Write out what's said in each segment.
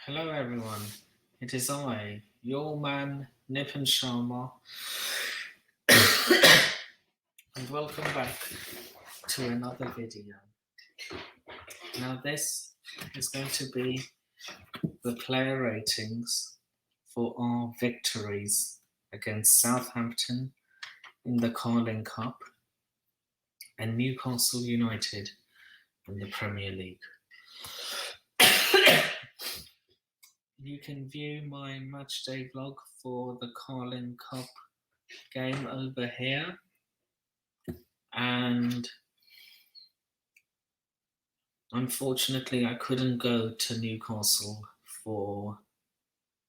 Hello everyone, it is I, your man Nipin Sharma, and welcome back to another video. Now this is going to be the player ratings for our victories against Southampton in the Carling Cup and Newcastle United in the Premier League. You can view my matchday vlog for the Carling Cup game over here, and unfortunately I couldn't go to Newcastle for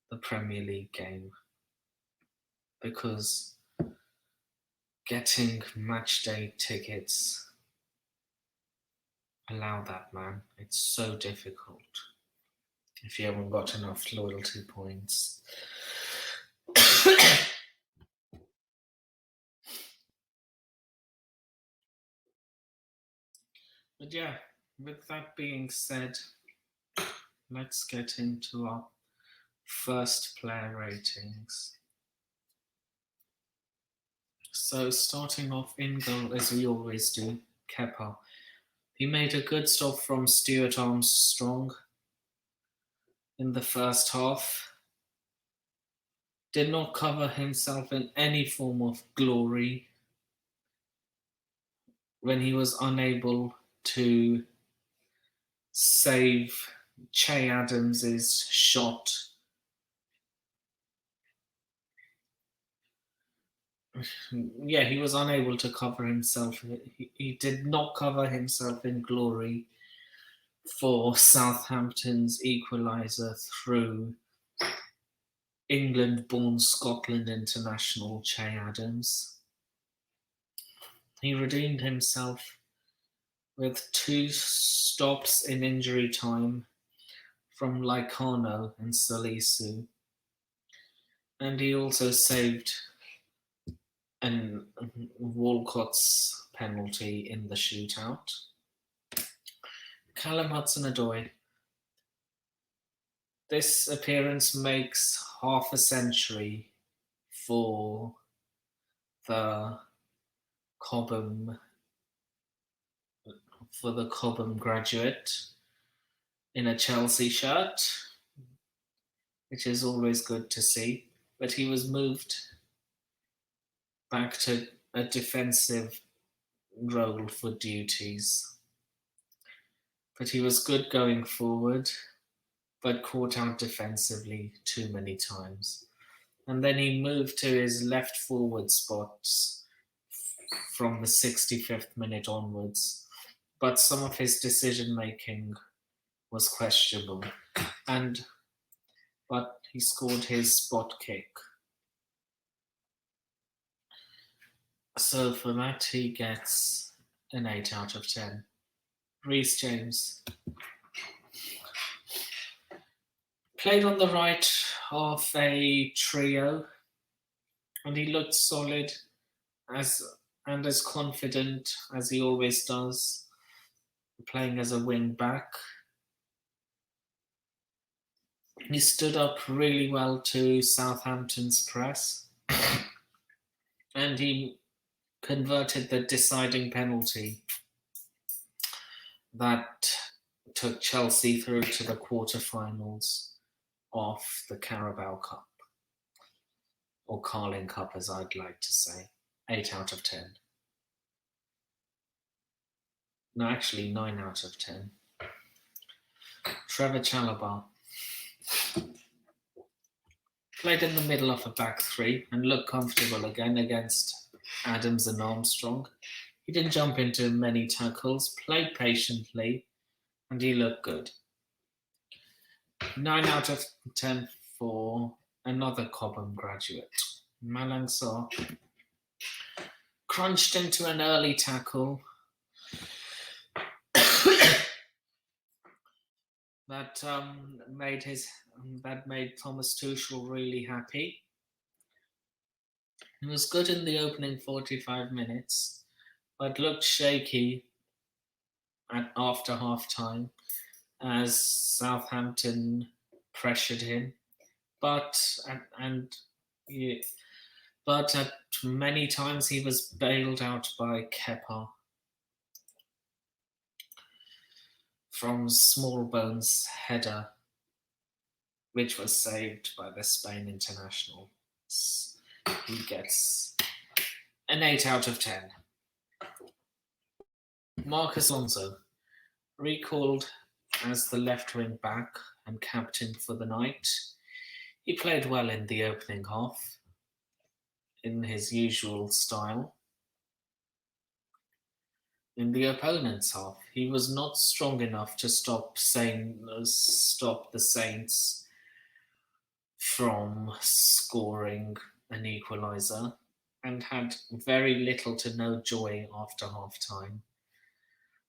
the Premier League game because getting matchday tickets, allow that, man, it's so difficult if you haven't got enough loyalty points. But yeah, with that being said, let's get into our first player ratings. So starting off in goal, as we always do, Kepa. He made a good stop from Stuart Armstrong in the first half. Did not cover himself in any form of glory when he was unable to save Che Adams's shot. Yeah, he was unable to cover himself. He did not cover himself in glory for Southampton's equaliser through England-born Scotland international Che Adams. He redeemed himself with 2 stops in injury time from Laicano and Salisu, and he also saved Walcott's penalty in the shootout. Callum Hudson-Odoi. This appearance makes half a century for the Cobham graduate in a Chelsea shirt, which is always good to see. But he was moved back to a defensive role for duties. But he was good going forward, but caught out defensively too many times. And then he moved to his left forward spots from the 65th minute onwards. But some of his decision making was questionable. But he scored his spot kick. So for that, he gets an 8 out of 10. Reece James. Played on the right of a trio, and he looked solid and as confident as he always does, playing as a wing back. He stood up really well to Southampton's press, and he converted the deciding penalty that took Chelsea through to the quarterfinals of the Carabao Cup, or Carling Cup as I'd like to say. 8 out of 10. No, actually 9 out of 10. Trevor Chalobah. Played in the middle of a back three and looked comfortable again against Adams and Armstrong. He didn't jump into many tackles, played patiently, and he looked good. 9 out of 10 for another Cobham graduate. Malang Sarr crunched into an early tackle that made Thomas Tuchel really happy. He was good in the opening 45 minutes, but looked shaky after half-time as Southampton pressured him, but yeah, but at many times he was bailed out by Kepa from Smallbone's header, which was saved by the Spain international. He gets an 8 out of 10. Marcos Alonso, recalled as the left wing back and captain for the night. He played well in the opening half, in his usual style. In the opponent's half, he was not strong enough to stop the Saints from scoring an equaliser, and had very little to no joy after half-time.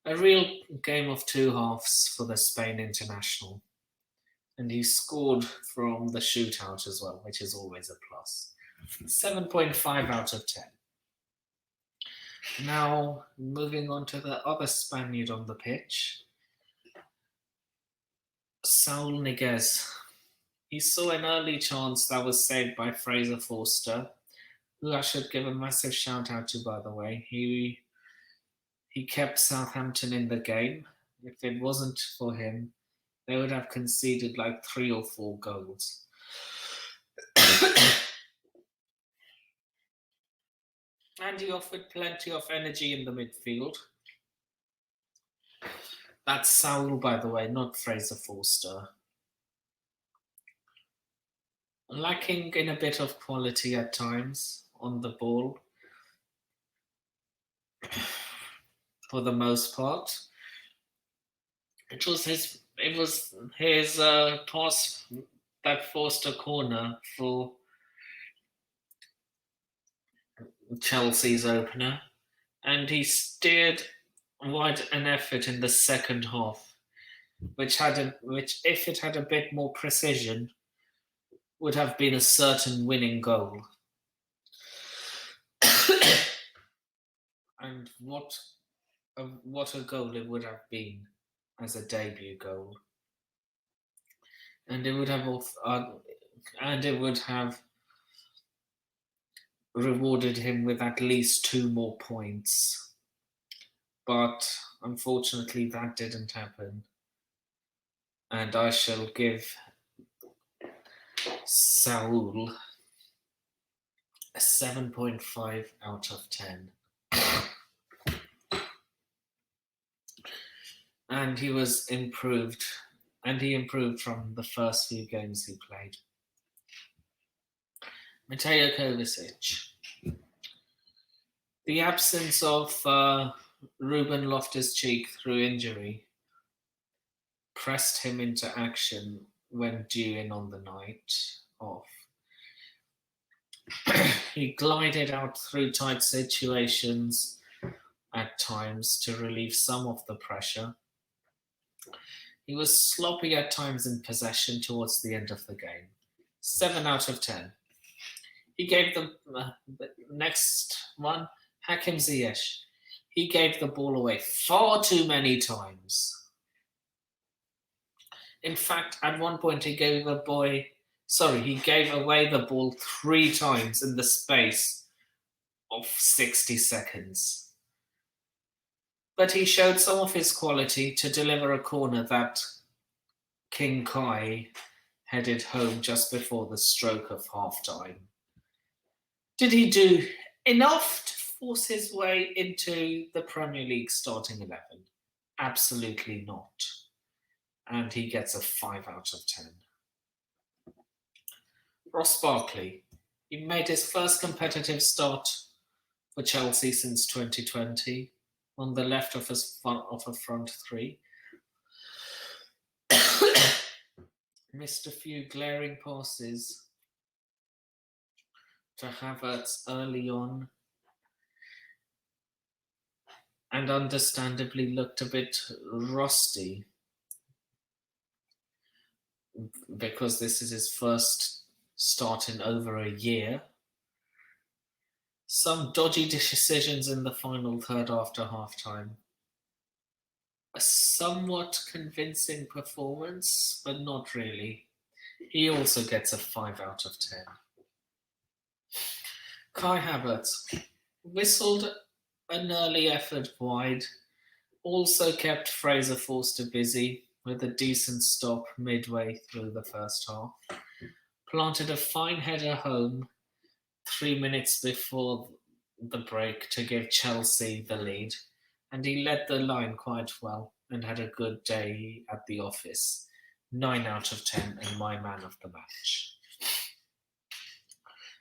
A real game of two halves for the Spain international. And he scored from the shootout as well, which is always a plus. 7.5 out of 10. Now, moving on to the other Spaniard on the pitch, Saul Niguez. He saw an early chance that was saved by Fraser Foster, who I should give a massive shout out to, by the way. He kept Southampton in the game. If it wasn't for him, they would have conceded like 3 or 4 goals. And he offered plenty of energy in the midfield. That's Saul, by the way, not Fraser Foster. Lacking in a bit of quality at times on the ball, for the most part. It was his pass that forced a corner for Chelsea's opener, and he steered wide an effort in the second half, which if it had a bit more precision, would have been a certain winning goal. And what a goal it would have been as a debut goal. And it would have rewarded him with at least 2 more points. But unfortunately that didn't happen. And I shall give Saul a 7.5 out of 10. And he improved from the first few games he played. Mateo Kovacich. The absence of Ruben Loftus-Cheek through injury pressed him into action when due in on the night off. He glided out through tight situations at times to relieve some of the pressure. He was sloppy at times in possession towards the end of the game. 7 out of 10. He gave the next one, Hakim Ziyech. He gave the ball away far too many times. In fact, at one point he gave away the ball 3 times in the space of 60 seconds. But he showed some of his quality to deliver a corner that King Kai headed home just before the stroke of half-time. Did he do enough to force his way into the Premier League starting 11? Absolutely not. And he gets a 5 out of 10. Ross Barkley. He made his first competitive start for Chelsea since 2020 on the left of a front 3. Missed a few glaring passes to Havertz early on, and understandably looked a bit rusty because this is his first start in over a year. Some dodgy decisions in the final third after half-time. A somewhat convincing performance, but not really. He also gets a 5 out of 10. Kai Havertz whistled an early effort wide, also kept Fraser Foster busy with a decent stop midway through the first half, planted a fine header home 3 minutes before the break to give Chelsea the lead, and he led the line quite well and had a good day at the office. 9 out of 10 and my man of the match.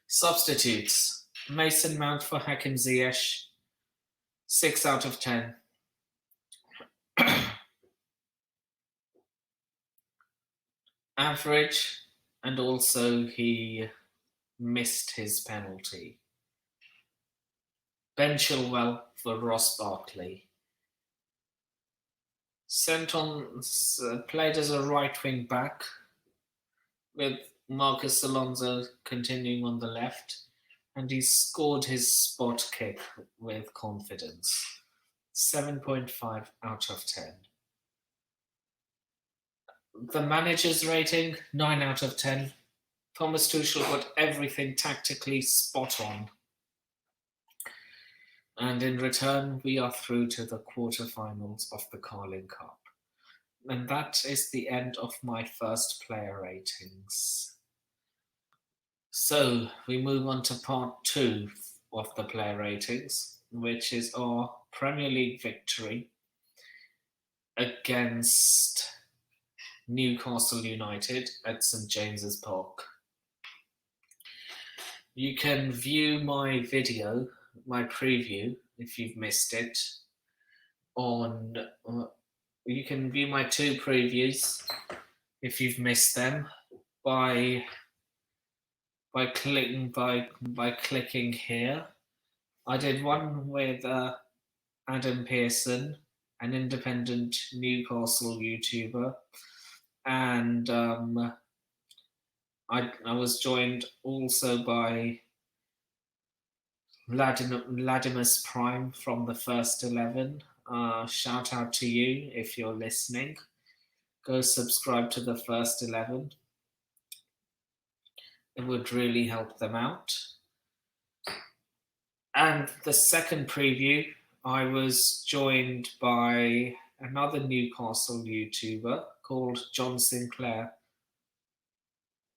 Substitutes. Mason Mount for Hakim Ziyech. 6 out of 10. Average, and also he missed his penalty. Ben Chilwell for Ross Barkley. Played as a right wing back, with Marcus Alonso continuing on the left, and he scored his spot kick with confidence. 7.5 out of 10. The manager's rating, 9 out of 10. Thomas Tuchel got everything tactically spot on. And in return, we are through to the quarterfinals of the Carling Cup. And that is the end of my first player ratings. So we move on to part 2 of the player ratings, which is our Premier League victory against Newcastle United at St James's Park. You can view my video, my preview, if you've missed it, you can view my 2 previews if you've missed them by clicking here. I did one with Adam Pearson, an independent Newcastle YouTuber, and I was joined also by Ladimus Prime from the First 11. Shout out to you if you're listening. Go subscribe to the First 11. It would really help them out. And the second preview, I was joined by another Newcastle YouTuber called John Sinclair.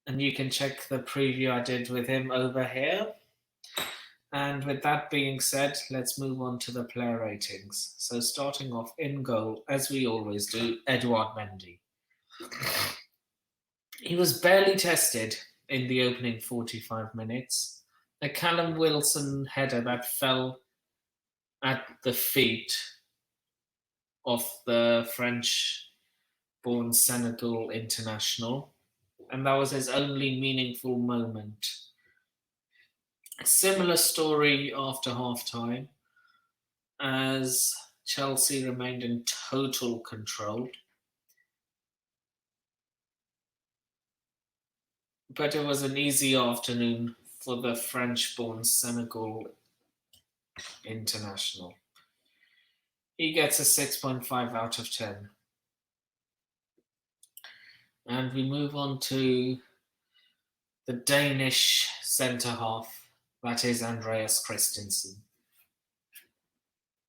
And you can check the preview I did with him over here. And with that being said, let's move on to the player ratings. So starting off in goal, as we always do, Eduard Mendy. He was barely tested in the opening 45 minutes. A Callum Wilson header that fell at the feet of the French-born Senegal international, and that was his only meaningful moment. A similar story after half-time, as Chelsea remained in total control. But it was an easy afternoon for the French-born Senegal international. He gets a 6.5 out of 10. And we move on to the Danish centre-half, that is Andreas Christensen.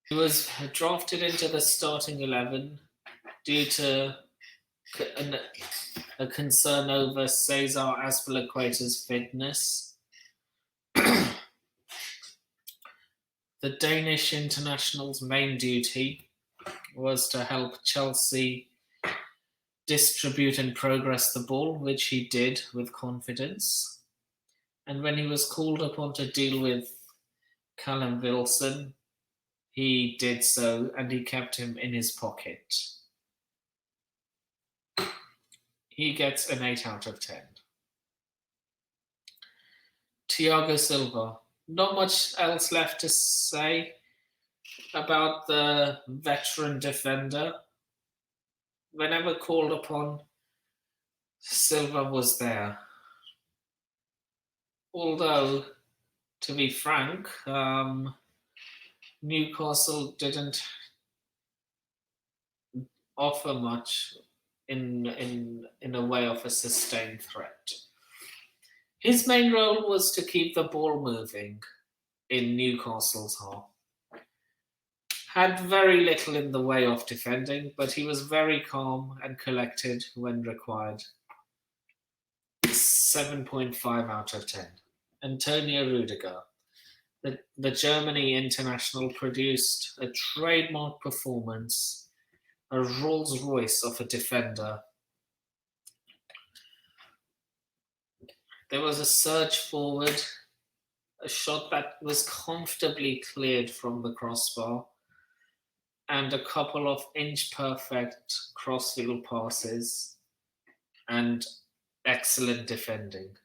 He was drafted into the starting 11 due to a concern over Cesar Azpilicueta's fitness. The Danish international's main duty was to help Chelsea distribute and progress the ball, which he did with confidence. And when he was called upon to deal with Callum Wilson, he did so, and he kept him in his pocket. He gets an 8 out of 10. Tiago Silva. Not much else left to say about the veteran defender. Whenever called upon, Silva was there. Although, to be frank, Newcastle didn't offer much in a way of a sustained threat. His main role was to keep the ball moving in Newcastle's half. Had very little in the way of defending, but he was very calm and collected when required. 7.5 out of 10. Antonio Rudiger. The Germany international produced a trademark performance, a Rolls Royce of a defender. There was a surge forward, a shot that was comfortably cleared from the crossbar, and a couple of inch-perfect crossfield passes, and excellent defending.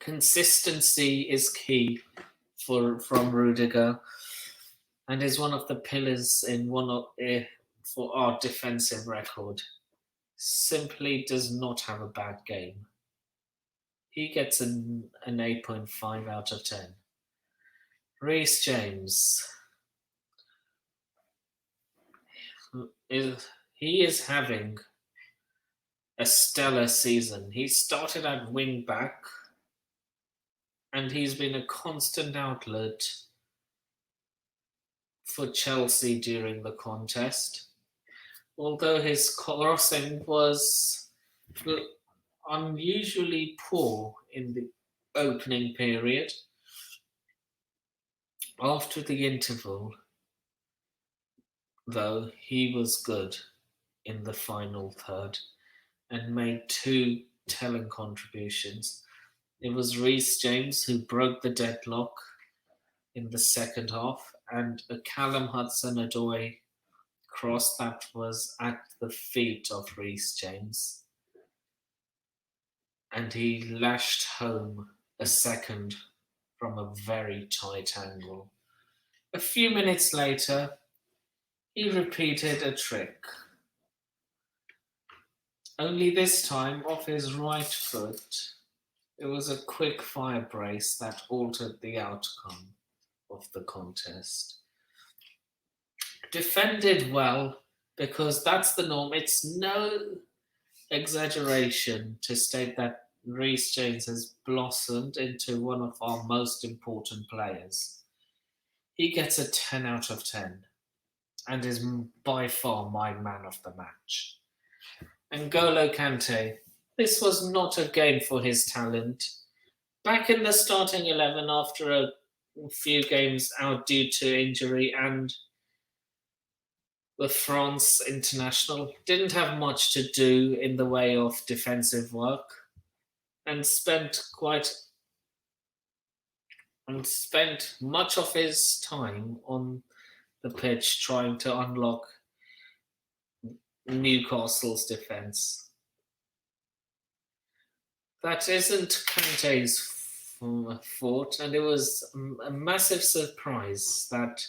Consistency is key from Rudiger, and is one of the pillars for our defensive record. Simply does not have a bad game. He gets an 8.5 out of 10. Reece James. He is having a stellar season. He started at wing back, and he's been a constant outlet for Chelsea during the contest. Although his crossing was unusually poor in the opening period, after the interval, though, he was good in the final third and made two telling contributions. It was Reece James who broke the deadlock in the second half, and a Callum Hudson-Odoi cross that was at the feet of Reece James. And he lashed home a second from a very tight angle. A few minutes later, he repeated a trick. Only this time off his right foot. It was a quick fire brace that altered the outcome of the contest. Defended well, because that's the norm. It's no exaggeration to state that Reece James has blossomed into one of our most important players. He gets a 10 out of 10 and is by far my man of the match. N'Golo Kante. This was not a game for his talent. Back in the starting 11 after a few games out due to injury, and the France international didn't have much to do in the way of defensive work, and spent much of his time on the pitch trying to unlock Newcastle's defence. That isn't Kante's fault, and it was a massive surprise that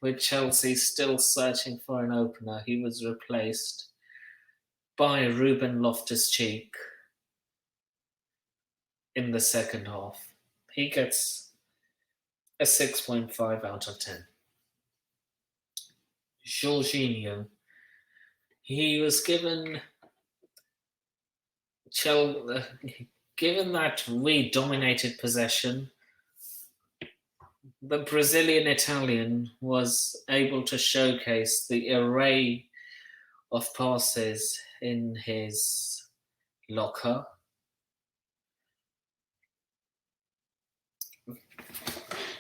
with Chelsea still searching for an opener, he was replaced by Ruben Loftus-Cheek in the second half. He gets a 6.5 out of 10. Jorginho. He was given that we dominated possession, the Brazilian Italian was able to showcase the array of passes in his locker.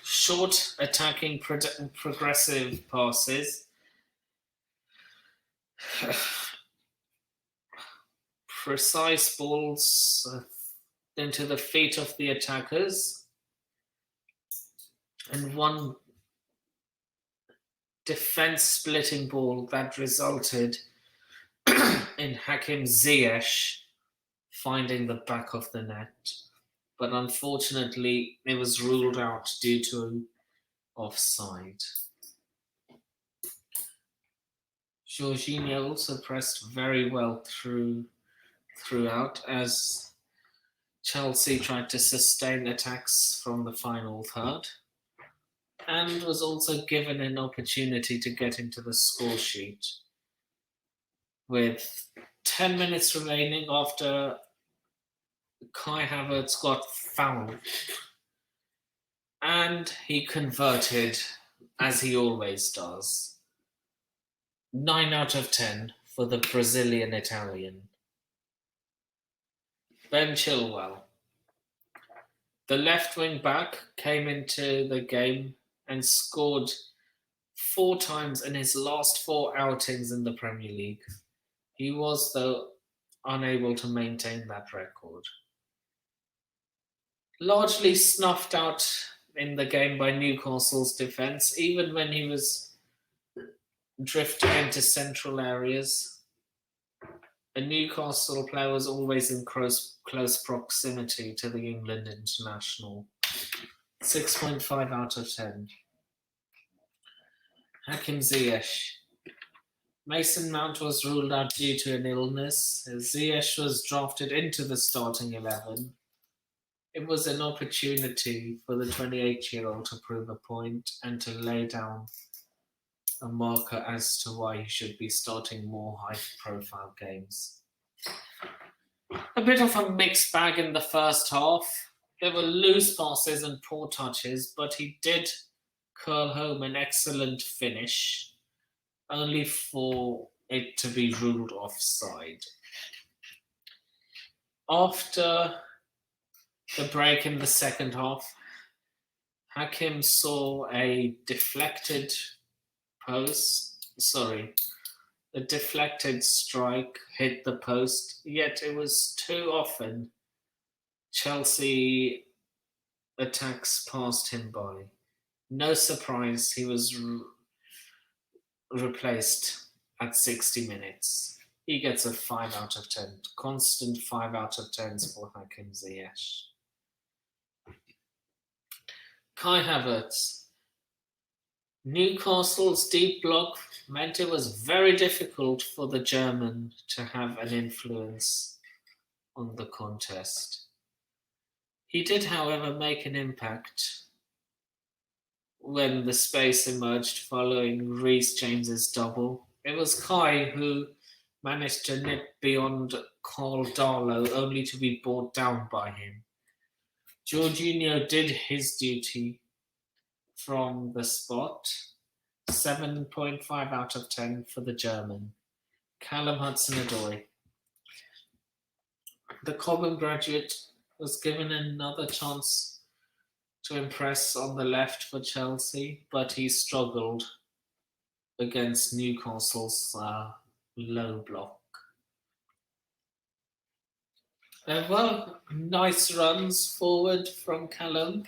Short, attacking, progressive passes. Precise balls into the feet of the attackers. And one defense-splitting ball that resulted in Hakim Ziyech finding the back of the net. But unfortunately, it was ruled out due to offside. Jorginho also pressed very well throughout as Chelsea tried to sustain attacks from the final third, and was also given an opportunity to get into the score sheet with 10 minutes remaining after Kai Havertz got fouled. And he converted, as he always does. 9 out of 10 for the Brazilian Italian. Ben Chilwell. The left wing back came into the game and scored 4 times in his last 4 outings in the Premier League. He was, though, unable to maintain that record. Largely snuffed out in the game by Newcastle's defence, even when he was drifting into central areas. A Newcastle player was always in close proximity to the England international. 6.5 out of 10. Hakim Ziyech. Mason Mount was ruled out due to an illness. Ziyech was drafted into the starting 11. It was an opportunity for the 28-year-old to prove a point and to lay down a marker as to why he should be starting more high-profile games. A bit of a mixed bag in the first half. There were loose passes and poor touches, but he did curl home an excellent finish, only for it to be ruled offside. After the break in the second half, Hakim saw a deflected strike hit the post, yet it was too often Chelsea attacks passed him by. No surprise, he was replaced at 60 minutes. He gets a 5 out of 10. Constant 5 out of 10s for Hakim Ziyech. Kai Havertz. Newcastle's deep block meant it was very difficult for the German to have an influence on the contest. He did, however, make an impact when the space emerged following Reece James's double. It was Kai who managed to nip beyond Carl Darlow, only to be brought down by him. Jorginho did his duty from the spot. 7.5 out of 10 for the German. Callum Hudson-Odoi. The Cobham graduate was given another chance to impress on the left for Chelsea, but he struggled against Newcastle's low block. There were nice runs forward from Callum,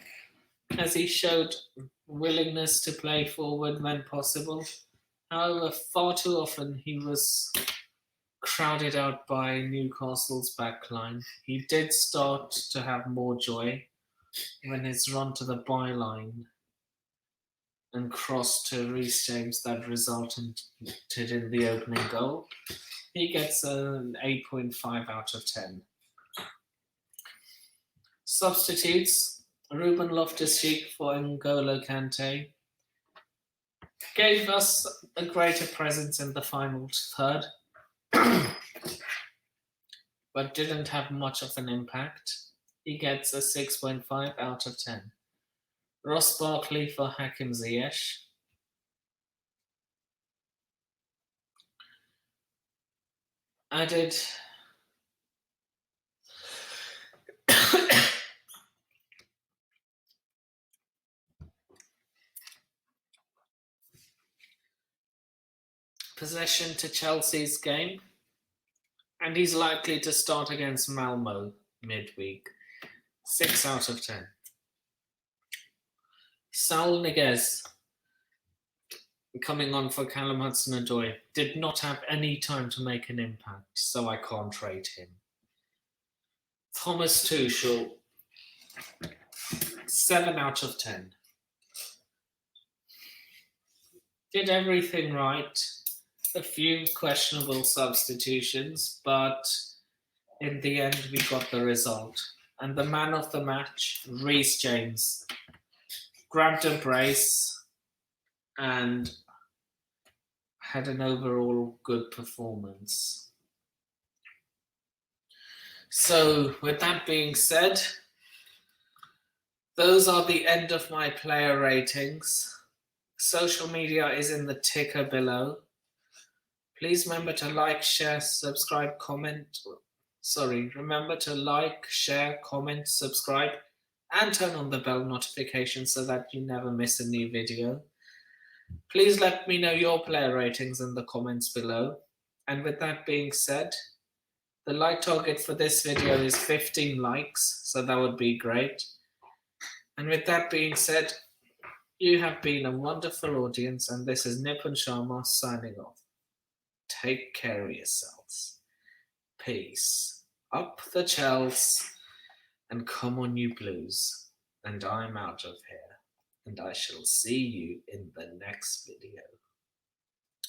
as he showed willingness to play forward when possible. However, far too often he was crowded out by Newcastle's backline. He did start to have more joy when his run to the byline and cross to Reece James that resulted in the opening goal. He gets an 8.5 out of 10. Substitutes. Ruben Loftus-Cheek for N'Golo Kante gave us a greater presence in the final third, but didn't have much of an impact. He gets a 6.5 out of 10. Ross Barkley for Hakim Ziyech. Added possession to Chelsea's game, and he's likely to start against Malmo midweek. 6 out of 10. Saul Niguez, coming on for Callum Hudson-Odoi, did not have any time to make an impact, so I can't rate him. Thomas Tuchel, 7 out of 10. Did everything right. A few questionable substitutions, but in the end we got the result. And the man of the match, Reece James, grabbed a brace and had an overall good performance. So, with that being said, those are the end of my player ratings. Social media is in the ticker below. Please remember to like, share, subscribe, comment. Remember to like, share, comment, subscribe, and turn on the bell notification so that you never miss a new video. Please let me know your player ratings in the comments below. And with that being said, the like target for this video is 15 likes, so that would be great. And with that being said, you have been a wonderful audience, and this is Nip and Sharma signing off. Take care of yourselves. Peace. Up the Chels, and come on you Blues. And I'm out of here, and I shall see you in the next video.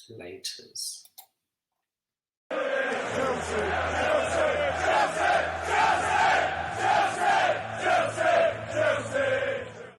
Laters.